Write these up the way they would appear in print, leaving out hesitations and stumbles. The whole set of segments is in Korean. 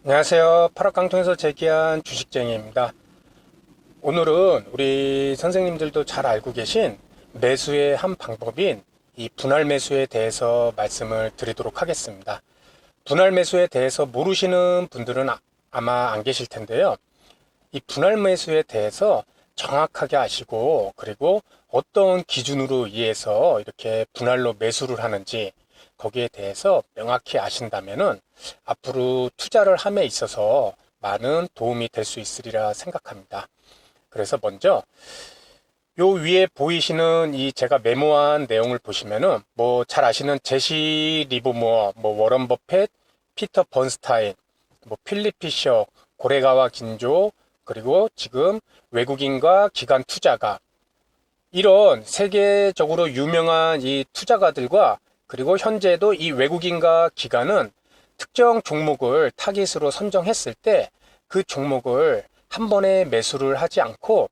안녕하세요. 파락강통에서 제기한 주식쟁이입니다. 오늘은 우리 선생님들도 잘 알고 계신 매수의 한 방법인 이 분할 매수에 대해서 말씀을 드리도록 하겠습니다. 분할 매수에 대해서 모르시는 분들은 아마 안 계실 텐데요. 이 분할 매수에 대해서 정확하게 아시고, 그리고 어떤 기준으로 의해서 이렇게 분할로 매수를 하는지 거기에 대해서 명확히 아신다면은 앞으로 투자를 함에 있어서 많은 도움이 될 수 있으리라 생각합니다. 그래서 먼저 요 위에 보이시는 이 제가 메모한 내용을 보시면은 뭐 잘 아시는 제시 리버모어, 뭐 워런 버핏, 피터 번스타인, 뭐 필립 피셔, 고레가와 긴조, 그리고 지금 외국인과 기관 투자가, 이런 세계적으로 유명한 이 투자가들과, 그리고 현재도 이 외국인과 기관은 특정 종목을 타깃으로 선정했을 때 그 종목을 한 번에 매수를 하지 않고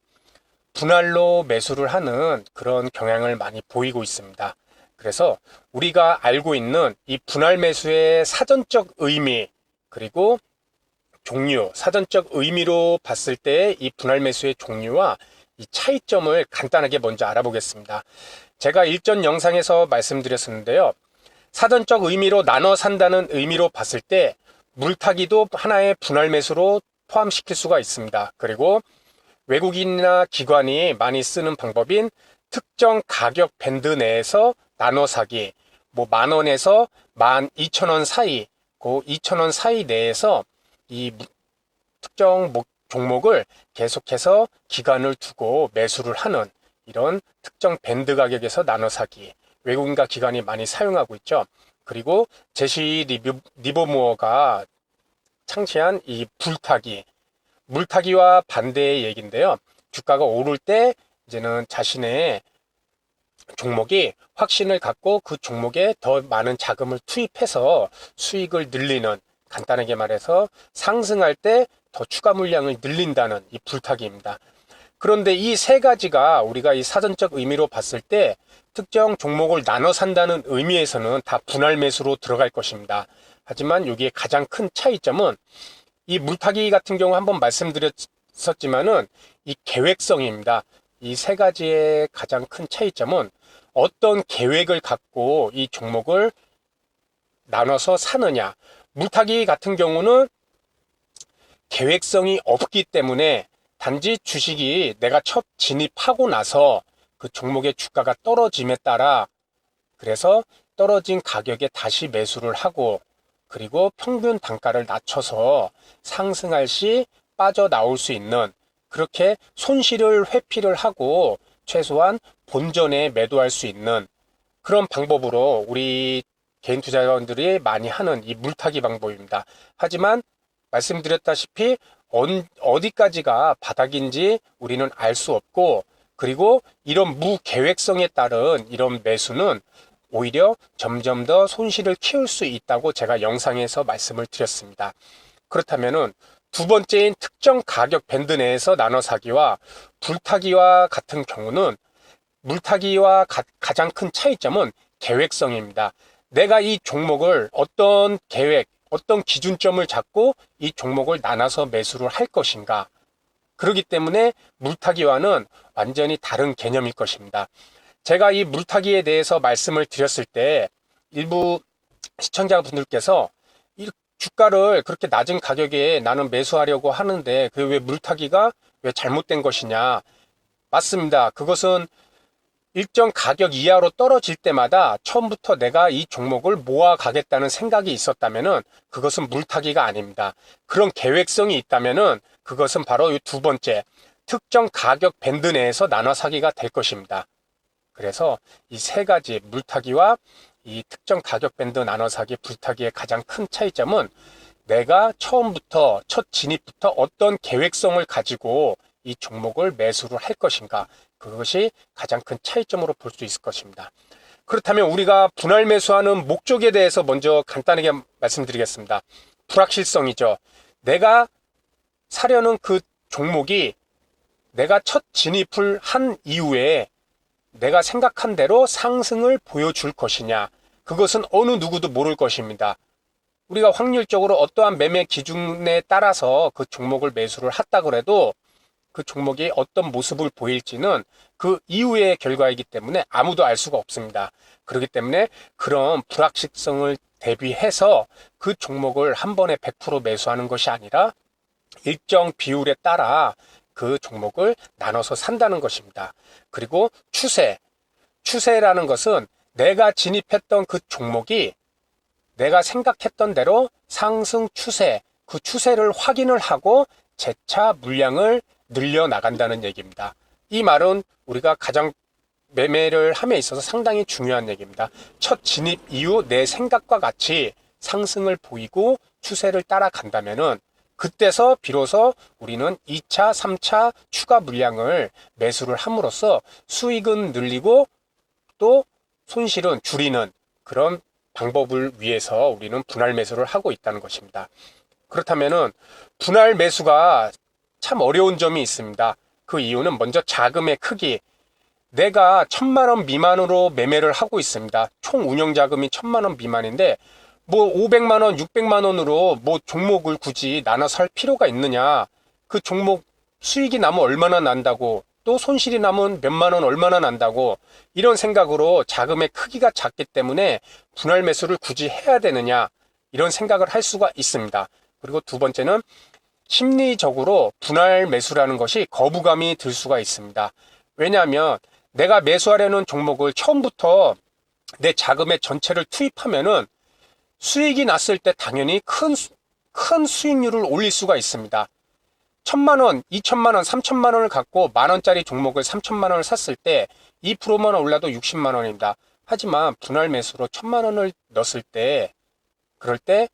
분할로 매수를 하는 그런 경향을 많이 보이고 있습니다. 그래서 우리가 알고 있는 이 분할 매수의 사전적 의미, 그리고 종류, 사전적 의미로 봤을 때 이 분할 매수의 종류와 이 차이점을 간단하게 먼저 알아보겠습니다. 제가 일전 영상에서 말씀드렸었는데요. 사전적 의미로 나눠 산다는 의미로 봤을 때 물타기도 하나의 분할 매수로 포함시킬 수가 있습니다. 그리고 외국인이나 기관이 많이 쓰는 방법인 특정 가격 밴드 내에서 나눠 사기, 뭐 10,000원에서 12,000원 사이, 그 2,000원 사이 내에서 이 특정 종목을 계속해서 기간을 두고 매수를 하는 이런 특정 밴드 가격에서 나눠 사기, 외국인과 기관이 많이 사용하고 있죠. 그리고 제시 리버모어가 창시한 이 불타기, 물타기와 반대의 얘기인데요. 주가가 오를 때 이제는 자신의 종목이 확신을 갖고 그 종목에 더 많은 자금을 투입해서 수익을 늘리는, 간단하게 말해서 상승할 때 더 추가 물량을 늘린다는 이 불타기입니다. 그런데 이 세 가지가 우리가 이 사전적 의미로 봤을 때 특정 종목을 나눠 산다는 의미에서는 다 분할 매수로 들어갈 것입니다. 하지만 여기에 가장 큰 차이점은 이 물타기 같은 경우 한번 말씀드렸었지만은 이 계획성입니다. 이 세 가지의 가장 큰 차이점은 어떤 계획을 갖고 이 종목을 나눠서 사느냐. 물타기 같은 경우는 계획성이 없기 때문에 단지 주식이 내가 첫 진입하고 나서 그 종목의 주가가 떨어짐에 따라, 그래서 떨어진 가격에 다시 매수를 하고, 그리고 평균 단가를 낮춰서 상승할 시 빠져나올 수 있는, 그렇게 손실을 회피를 하고 최소한 본전에 매도할 수 있는 그런 방법으로 우리 개인 투자자분들이 많이 하는 이 물타기 방법입니다. 하지만 말씀드렸다시피 어디까지가 바닥인지 우리는 알 수 없고, 그리고 이런 무계획성에 따른 이런 매수는 오히려 점점 더 손실을 키울 수 있다고 제가 영상에서 말씀을 드렸습니다. 그렇다면은 두 번째인 특정 가격 밴드 내에서 나눠 사기와 불타기와 같은 경우는, 물타기와 가장 큰 차이점은 계획성입니다. 내가 이 종목을 어떤 계획, 어떤 기준점을 잡고 이 종목을 나눠서 매수를 할 것인가. 그렇기 때문에 물타기와는 완전히 다른 개념일 것입니다. 제가 이 물타기에 대해서 말씀을 드렸을 때 일부 시청자분들께서 이 주가를 그렇게 낮은 가격에 나는 매수하려고 하는데 그게 왜 물타기가 왜 잘못된 것이냐. 맞습니다. 그것은 일정 가격 이하로 떨어질 때마다 처음부터 내가 이 종목을 모아 가겠다는 생각이 있었다면은 그것은 물타기가 아닙니다. 그런 계획성이 있다면은 그것은 바로 이 두 번째, 특정 가격 밴드 내에서 나눠 사기가 될 것입니다. 그래서 이 세 가지, 물타기와 이 특정 가격 밴드 나눠 사기, 불타기의 가장 큰 차이점은 내가 처음부터, 첫 진입부터 어떤 계획성을 가지고 이 종목을 매수를 할 것인가, 그것이 가장 큰 차이점으로 볼 수 있을 것입니다. 그렇다면 우리가 분할 매수하는 목적에 대해서 먼저 간단하게 말씀드리겠습니다. 불확실성이죠. 내가 사려는 그 종목이 내가 첫 진입을 한 이후에 내가 생각한 대로 상승을 보여줄 것이냐, 그것은 어느 누구도 모를 것입니다. 우리가 확률적으로 어떠한 매매 기준에 따라서 그 종목을 매수를 했다 그래도 그 종목이 어떤 모습을 보일지는 그 이후의 결과이기 때문에 아무도 알 수가 없습니다. 그렇기 때문에 그런 불확실성을 대비해서 그 종목을 한 번에 100% 매수하는 것이 아니라 일정 비율에 따라 그 종목을 나눠서 산다는 것입니다. 그리고 추세라는 것은 내가 진입했던 그 종목이 내가 생각했던 대로 상승 추세, 그 추세를 확인을 하고 재차 물량을 늘려 나간다는 얘기입니다. 이 말은 우리가 가장 매매를 함에 있어서 상당히 중요한 얘기입니다. 첫 진입 이후 내 생각과 같이 상승을 보이고 추세를 따라간다면은 그때서 비로소 우리는 2차, 3차 추가 물량을 매수를 함으로써 수익은 늘리고 또 손실은 줄이는 그런 방법을 위해서 우리는 분할 매수를 하고 있다는 것입니다. 그렇다면은 분할 매수가 참 어려운 점이 있습니다. 그 이유는 먼저 자금의 크기. 내가 1,000만 원 미만으로 매매를 하고 있습니다. 총 운영 자금이 1,000만 원 미만인데 뭐 500만 원, 600만 원으로 뭐 종목을 굳이 나눠서 할 필요가 있느냐. 그 종목 수익이 나면 얼마나 난다고 또 손실이 나면 몇만 원 얼마나 난다고 이런 생각으로 자금의 크기가 작기 때문에 분할 매수를 굳이 해야 되느냐 이런 생각을 할 수가 있습니다. 그리고 두 번째는 심리적으로 분할 매수라는 것이 거부감이 들 수가 있습니다. 왜냐하면 내가 매수하려는 종목을 처음부터 내 자금의 전체를 투입하면은 수익이 났을 때 당연히 큰 수익률을 올릴 수가 있습니다. 1,000만 원, 2,000만 원, 3,000만 원을 갖고 만 원짜리 종목을 3,000만 원을 샀을 때 2%만 올라도 60만 원입니다. 하지만 분할 매수로 1,000만 원을 넣었을 때 그럴 때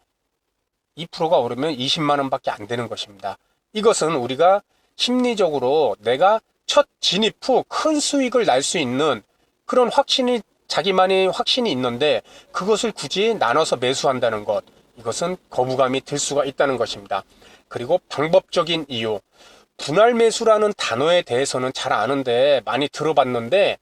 2%가 오르면 20만 원밖에 안 되는 것입니다. 이것은 우리가 심리적으로 내가 첫 진입 후 큰 수익을 날 수 있는 그런 자기만의 확신이 있는데 그것을 굳이 나눠서 매수한다는 것, 이것은 거부감이 들 수가 있다는 것입니다. 그리고 방법적인 이유, 분할 매수라는 단어에 대해서는 잘 아는데 많이 들어봤는데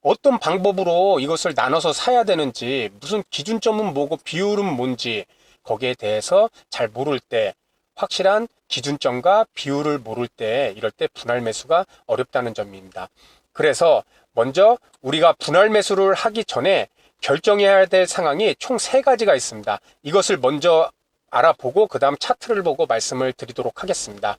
어떤 방법으로 이것을 나눠서 사야 되는지, 무슨 기준점은 뭐고 비율은 뭔지 거기에 대해서 잘 모를 때, 확실한 기준점과 비율을 모를 때 이럴 때 분할 매수가 어렵다는 점입니다. 그래서 먼저 우리가 분할 매수를 하기 전에 결정해야 될 상황이 총 3가지가 있습니다. 이것을 먼저 알아보고 그 다음 차트를 보고 말씀을 드리도록 하겠습니다.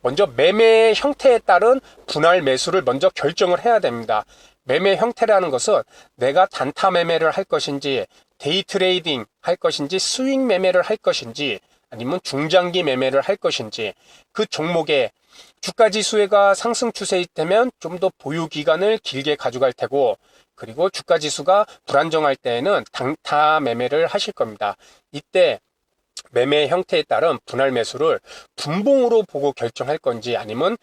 먼저 매매 형태에 따른 분할 매수를 먼저 결정을 해야 됩니다. 매매 형태라는 것은 내가 단타 매매를 할 것인지 데이 트레이딩 할 것인지 스윙 매매를 할 것인지 아니면 중장기 매매를 할 것인지 그 종목의 주가 지수가 상승 추세이되면 좀 더 보유 기간을 길게 가져갈 테고 그리고 주가 지수가 불안정할 때에는 단타 매매를 하실 겁니다. 이때 매매 형태에 따른 분할 매수를 분봉으로 보고 결정할 건지 아니면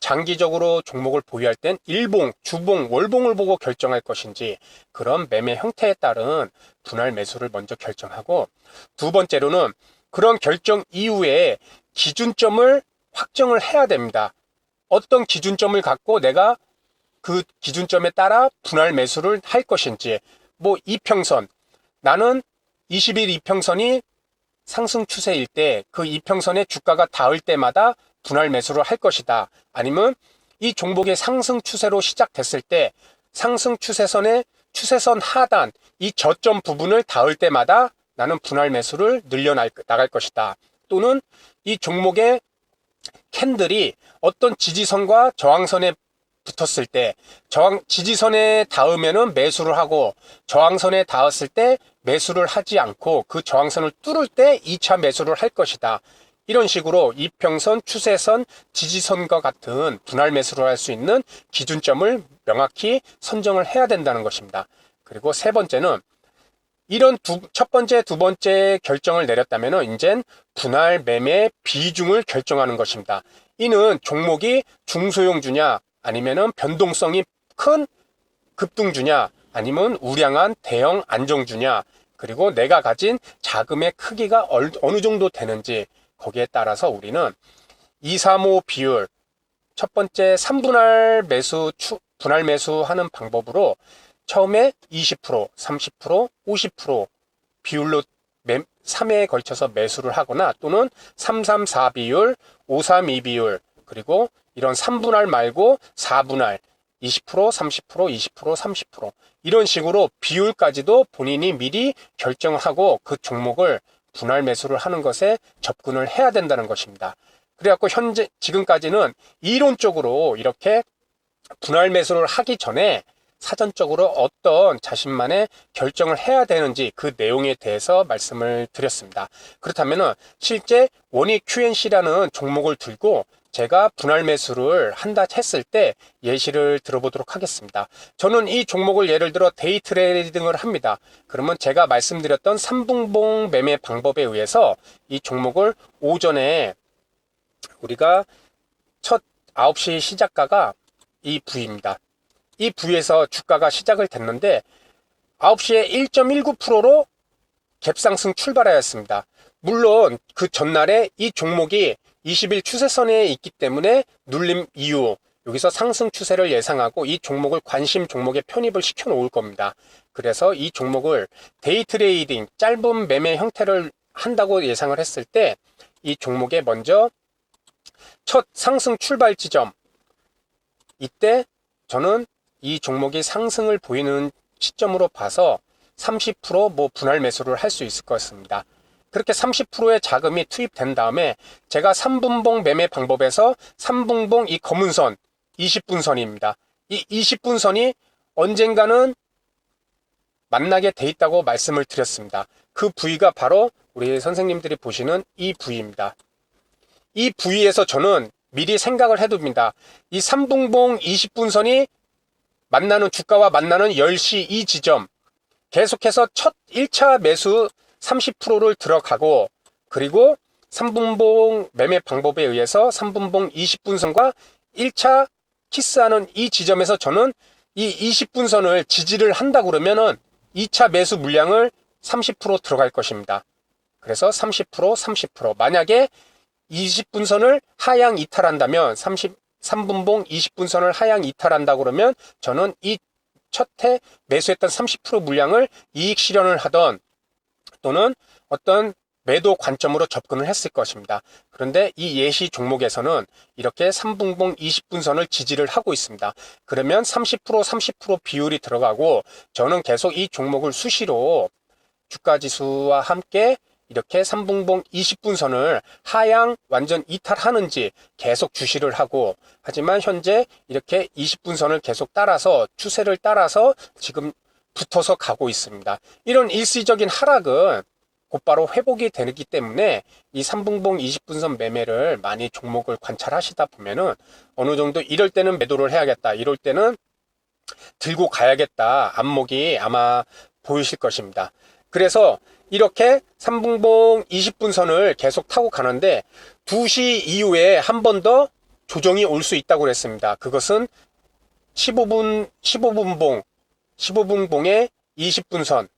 장기적으로 종목을 보유할 땐 일봉, 주봉, 월봉을 보고 결정할 것인지 그런 매매 형태에 따른 분할 매수를 먼저 결정하고 두 번째로는 그런 결정 이후에 기준점을 확정을 해야 됩니다. 어떤 기준점을 갖고 내가 그 기준점에 따라 분할 매수를 할 것인지 뭐 이평선 나는 20일 이평선이 상승 추세일 때 그 이평선의 주가가 닿을 때마다 분할 매수를 할 것이다. 아니면 이 종목의 상승 추세로 시작됐을 때 상승 추세선의 추세선 하단 이 저점 부분을 닿을 때마다 나는 분할 매수를 늘려 나갈 것이다. 또는 이 종목의 캔들이 어떤 지지선과 저항선에 붙었을 때 지지선에 닿으면은 매수를 하고 저항선에 닿았을 때 매수를 하지 않고 그 저항선을 뚫을 때 2차 매수를 할 것이다. 이런 식으로 이평선, 추세선, 지지선과 같은 분할 매수를 할 수 있는 기준점을 명확히 선정을 해야 된다는 것입니다. 그리고 세 번째는 이런 첫 번째, 두 번째 결정을 내렸다면 이젠 분할 매매 비중을 결정하는 것입니다. 이는 종목이 중소형주냐 아니면은 변동성이 큰 급등주냐 아니면 우량한 대형 안정주냐 그리고 내가 가진 자금의 크기가 어느 정도 되는지 거기에 따라서 우리는 2, 3, 5 비율 첫 번째 3분할 매수 분할 매수하는 방법으로 처음에 20%, 30%, 50% 비율로 3회에 걸쳐서 매수를 하거나 또는 334 비율, 532 비율, 그리고 이런 3분할 말고 4분할, 20%, 30%, 20%, 30% 이런 식으로 비율까지도 본인이 미리 결정하고 그 종목을 분할 매수를 하는 것에 접근을 해야 된다는 것입니다. 그래갖고 현재 지금까지는 이론적으로 이렇게 분할 매수를 하기 전에 사전적으로 어떤 자신만의 결정을 해야 되는지 그 내용에 대해서 말씀을 드렸습니다. 그렇다면은 실제 원익 QNC라는 종목을 들고 제가 분할 매수를 한다 했을 때 예시를 들어보도록 하겠습니다. 저는 이 종목을 예를 들어 데이 트레이딩을 합니다. 그러면 제가 말씀드렸던 3분봉 매매 방법에 의해서 이 종목을 오전에 우리가 첫 9시 시작가가 이 부위입니다. 이 부위에서 주가가 시작을 됐는데 9시에 1.19%로 갭상승 출발하였습니다. 물론 그 전날에 이 종목이 20일 추세선에 있기 때문에 눌림 이후 여기서 상승 추세를 예상하고 이 종목을 관심 종목에 편입을 시켜 놓을 겁니다. 그래서 이 종목을 데이 트레이딩 짧은 매매 형태를 한다고 예상을 했을 때 이 종목에 먼저 첫 상승 출발 지점 이때 저는 이 종목이 상승을 보이는 시점으로 봐서 30% 분할 매수를 할 수 있을 것 같습니다. 그렇게 30%의 자금이 투입된 다음에 제가 3분봉 매매 방법에서 3분봉 이 검은 선 20분선입니다. 이 20분선이 언젠가는 만나게 돼 있다고 말씀을 드렸습니다. 그 부위가 바로 우리 선생님들이 보시는 이 부위입니다. 이 부위에서 저는 미리 생각을 해둡니다. 이 3분봉 20분선이 만나는 주가와 만나는 10시 이 지점 계속해서 첫 1차 매수 30%를 들어가고 그리고 3분봉 매매 방법에 의해서 3분봉 20분선과 1차 키스하는 이 지점에서 저는 이 20분선을 지지를 한다 그러면은 2차 매수 물량을 30% 들어갈 것입니다. 그래서 30%, 만약에 20분선을 하향 이탈한다면 3분봉 20분선을 하향 이탈한다 그러면 저는 이 첫해 매수했던 30% 물량을 이익 실현을 하던 또는 어떤 매도 관점으로 접근을 했을 것입니다. 그런데 이 예시 종목에서는 이렇게 3분봉 20분선을 지지를 하고 있습니다. 그러면 30% 비율이 들어가고 저는 계속 이 종목을 수시로 주가지수와 함께 이렇게 3분봉 20분선을 하향 완전 이탈하는지 계속 주시를 하고 하지만 현재 이렇게 20분선을 계속 따라서 추세를 따라서 지금 붙어서 가고 있습니다. 이런 일시적인 하락은 곧바로 회복이 되기 때문에 이 3분봉 20분선 매매를 많이 종목을 관찰하시다 보면은 어느 정도 이럴 때는 매도를 해야겠다. 이럴 때는 들고 가야겠다. 안목이 아마 보이실 것입니다. 그래서 이렇게 3분봉 20분선을 계속 타고 가는데 2시 이후에 한 번 더 조정이 올 수 있다고 그랬습니다. 그것은 15분봉의 20분선을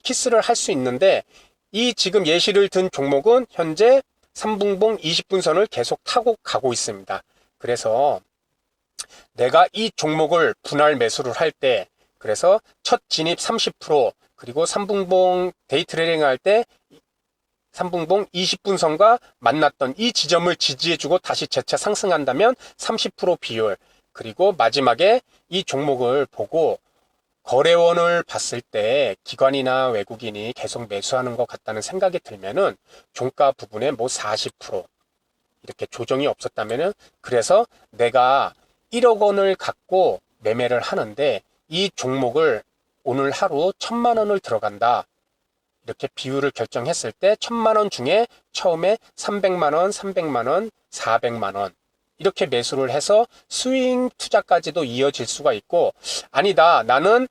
키스를 할 수 있는데 이 지금 예시를 든 종목은 현재 3분봉 20분선을 계속 타고 가고 있습니다. 그래서 내가 이 종목을 분할 매수를 할 때 그래서 첫 진입 30% 그리고 3분봉 데이 트레이딩 할 때 3분봉 20분선과 만났던 이 지점을 지지해주고 다시 재차 상승한다면 30% 비율 그리고 마지막에 이 종목을 보고 거래원을 봤을 때 기관이나 외국인이 계속 매수하는 것 같다는 생각이 들면은 종가 부분에 뭐 40% 이렇게 조정이 없었다면은 그래서 내가 1억 원을 갖고 매매를 하는데 이 종목을 오늘 하루 1,000만 원을 들어간다. 이렇게 비율을 결정했을 때 1,000만 원 중에 처음에 300만 원, 300만 원, 400만 원 이렇게 매수를 해서 스윙 투자까지도 이어질 수가 있고 아니다. 나는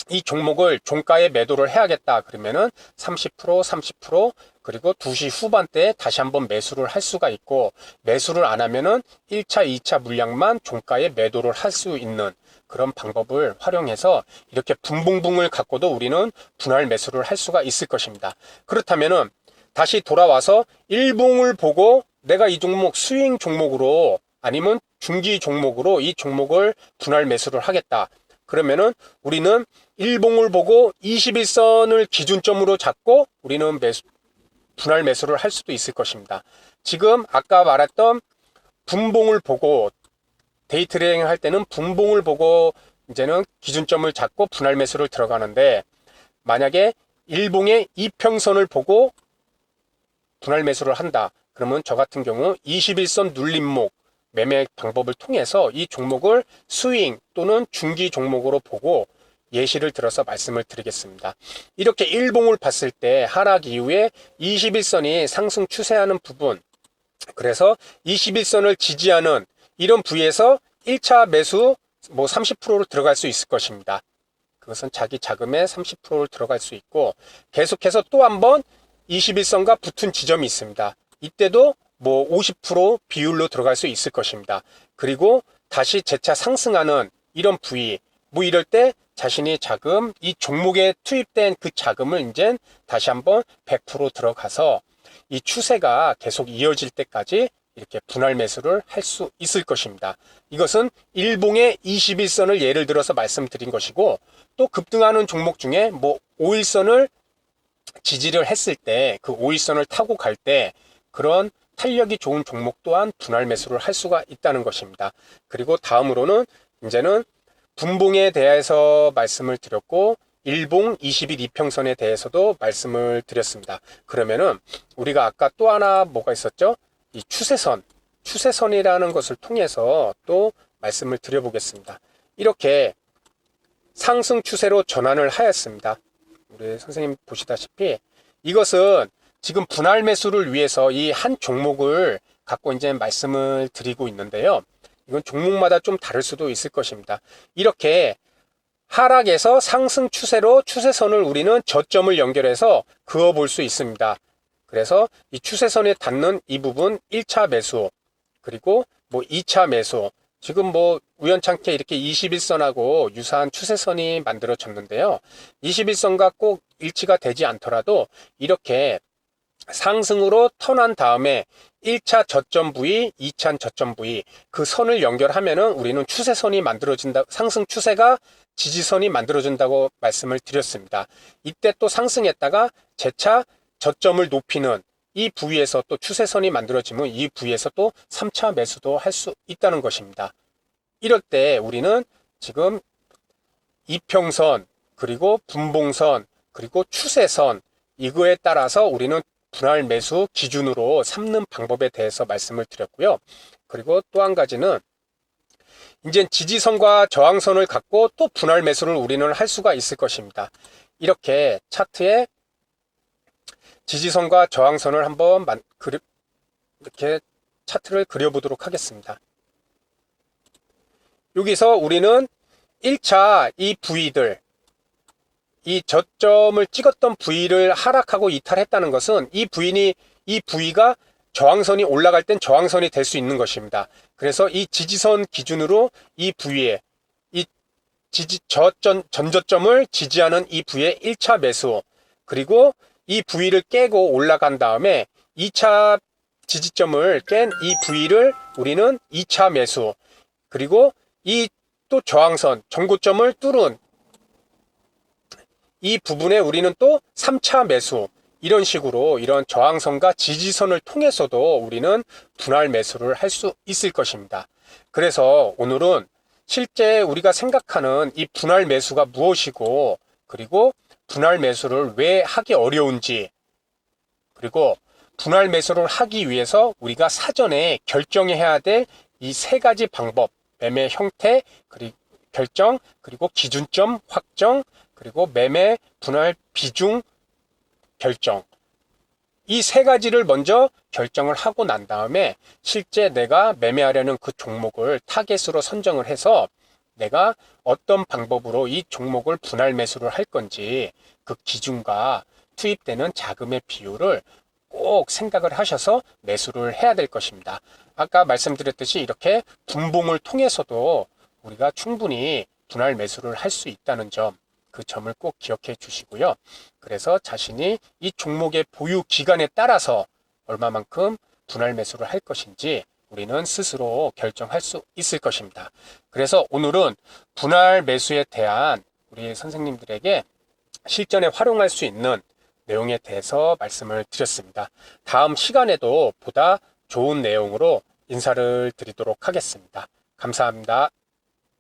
이 종목을 종가에 매도를 해야겠다. 그러면은 30% 그리고 2시 후반대에 다시 한번 매수를 할 수가 있고 매수를 안 하면은 1차, 2차 물량만 종가에 매도를 할 수 있는 그런 방법을 활용해서 이렇게 분봉봉을 갖고도 우리는 분할 매수를 할 수가 있을 것입니다. 그렇다면은 다시 돌아와서 일봉을 보고 내가 이 종목 스윙 종목으로 아니면 중기 종목으로 이 종목을 분할 매수를 하겠다. 그러면은 우리는 일봉을 보고 21선을 기준점으로 잡고 우리는 분할 매수를 할 수도 있을 것입니다. 지금 아까 말했던 분봉을 보고 데이 트레이딩을 할 때는 분봉을 보고 이제는 기준점을 잡고 분할 매수를 들어가는데, 만약에 일봉의 이평선을 보고 분할 매수를 한다. 그러면 저 같은 경우 21선 눌림목 매매 방법을 통해서 이 종목을 스윙 또는 중기 종목으로 보고 예시를 들어서 말씀을 드리겠습니다. 이렇게 일봉을 봤을 때 하락 이후에 21선이 상승 추세하는 부분, 그래서 21선을 지지하는 이런 부위에서 1차 매수 30%로 들어갈 수 있을 것입니다. 그것은 자기 자금의 30%를 들어갈 수 있고, 계속해서 또 한번 21선과 붙은 지점이 있습니다. 이때도 50% 비율로 들어갈 수 있을 것입니다. 그리고 다시 재차 상승하는 이런 부위, 이럴 때 자신이 자금, 이 종목에 투입된 그 자금을 이제 다시 한번 100% 들어가서 이 추세가 계속 이어질 때까지 이렇게 분할 매수를 할 수 있을 것입니다. 이것은 일봉의 21선을 예를 들어서 말씀드린 것이고, 또 급등하는 종목 중에 5일선을 지지를 했을 때 그 5일선을 타고 갈 때 그런 탄력이 좋은 종목 또한 분할 매수를 할 수가 있다는 것입니다. 그리고 다음으로는 이제는 분봉에 대해서 말씀을 드렸고, 일봉 20일 이평선에 대해서도 말씀을 드렸습니다. 그러면은 우리가 아까 또 하나 뭐가 있었죠? 이 추세선이라는 것을 통해서 또 말씀을 드려보겠습니다. 이렇게 상승 추세로 전환을 하였습니다. 우리 선생님 보시다시피 이것은 지금 분할 매수를 위해서 이 한 종목을 갖고 이제 말씀을 드리고 있는데요. 이건 종목마다 좀 다를 수도 있을 것입니다. 이렇게 하락에서 상승 추세로 추세선을 우리는 저점을 연결해서 그어 볼 수 있습니다. 그래서 이 추세선에 닿는 이 부분 1차 매수, 그리고 2차 매수, 지금 우연찮게 이렇게 21선하고 유사한 추세선이 만들어졌는데요. 21선과 꼭 일치가 되지 않더라도 이렇게 상승으로 턴한 다음에 1차 저점 부위, 2차 저점 부위, 그 선을 연결하면은 우리는 추세선이 만들어진다, 상승 추세가 지지선이 만들어진다고 말씀을 드렸습니다. 이때 또 상승했다가 재차 저점을 높이는 이 부위에서 또 추세선이 만들어지면 이 부위에서 또 3차 매수도 할 수 있다는 것입니다. 이럴 때 우리는 지금 이평선, 그리고 분봉선, 그리고 추세선, 이거에 따라서 우리는 분할 매수 기준으로 삼는 방법에 대해서 말씀을 드렸고요. 그리고 또 한 가지는 이제 지지선과 저항선을 갖고 또 분할 매수를 우리는 할 수가 있을 것입니다. 이렇게 차트에 지지선과 저항선을 한번 이렇게 차트를 그려보도록 하겠습니다. 여기서 우리는 1차 이 부위들, 이 저점을 찍었던 부위를 하락하고 이탈했다는 것은 이 부위가 저항선이 올라갈 땐 저항선이 될 수 있는 것입니다. 그래서 이 지지선 기준으로 이 부위에 이 전저점을 지지하는 이 부위의 1차 매수, 그리고 이 부위를 깨고 올라간 다음에 2차 지지점을 깬 이 부위를 우리는 2차 매수, 그리고 이 또 저항선, 전고점을 뚫은 이 부분에 우리는 또 3차 매수, 이런 식으로 이런 저항선과 지지선을 통해서도 우리는 분할 매수를 할 수 있을 것입니다. 그래서 오늘은 실제 우리가 생각하는 이 분할 매수가 무엇이고, 그리고 분할 매수를 왜 하기 어려운지, 그리고 분할 매수를 하기 위해서 우리가 사전에 결정해야 될 이 세 가지 방법, 매매 형태, 그리고 결정, 그리고 기준점 확정, 그리고 매매 분할 비중 결정, 이 세 가지를 먼저 결정을 하고 난 다음에 실제 내가 매매하려는 그 종목을 타겟으로 선정을 해서 내가 어떤 방법으로 이 종목을 분할 매수를 할 건지 그 기준과 투입되는 자금의 비율을 꼭 생각을 하셔서 매수를 해야 될 것입니다. 아까 말씀드렸듯이 이렇게 분봉을 통해서도 우리가 충분히 분할 매수를 할 수 있다는 점, 그 점을 꼭 기억해 주시고요. 그래서 자신이 이 종목의 보유 기간에 따라서 얼마만큼 분할 매수를 할 것인지 우리는 스스로 결정할 수 있을 것입니다. 그래서 오늘은 분할 매수에 대한 우리 선생님들에게 실전에 활용할 수 있는 내용에 대해서 말씀을 드렸습니다. 다음 시간에도 보다 좋은 내용으로 인사를 드리도록 하겠습니다. 감사합니다.